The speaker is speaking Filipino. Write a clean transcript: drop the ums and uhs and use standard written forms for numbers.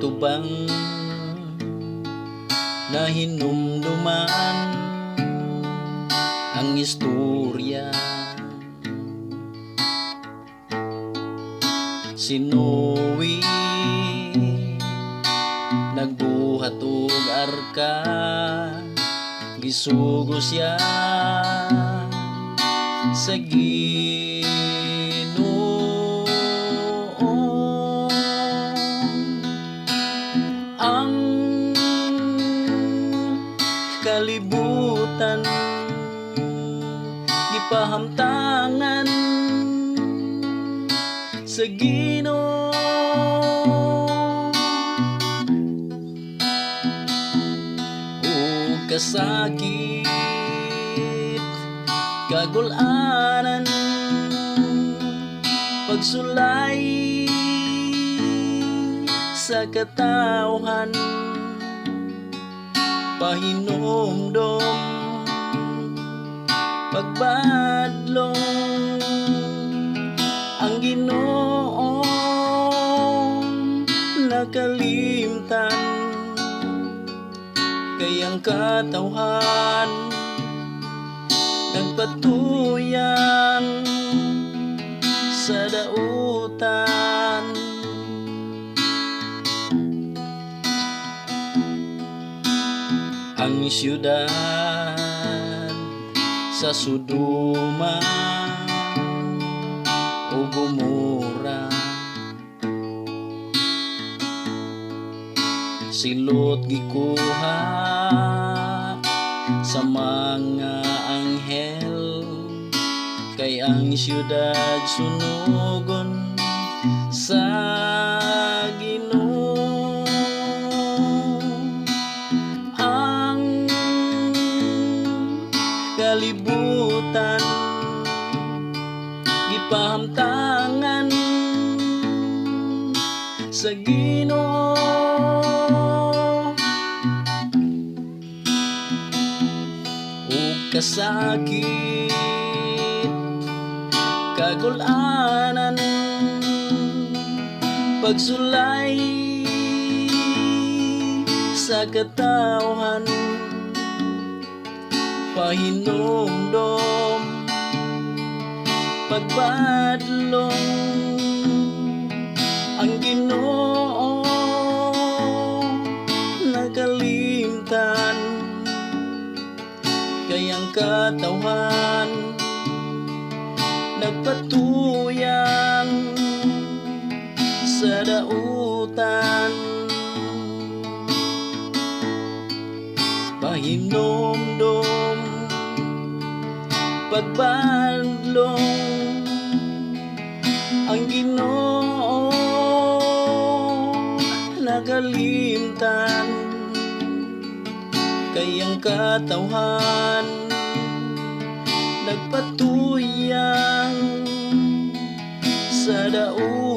tubang na hinumduman ang istorya. Si Noe nagbuhat og arka, gisugo siya sa Ginoo. Ang kalibutan gipahamtangan sa Ginoo. O kasakit kagul-anan pagsulay sa katawhan, pahinomdom pagbadlong ang Ginoo nakalimtan, kayang katawhan nagpatuyang sa dautan. Ang siyudad sa Sodoma o Gomora, si Lot gikuha sa mga anghel, kay ang siyudad sunugon sa Ginoo. Ang kalibutan gipahamtangan sa Ginoo. O kasakit kagul-anan pagsulay sa katawhan, pahinomdom pagbadlong ang Ginoo nakalimtan, kayang katawhan nagpatuyang sa dautan. Pahinomdom pagbadlong ang Ginoo nakalimtan, kayang katawhan nagpatuyang sa dautan.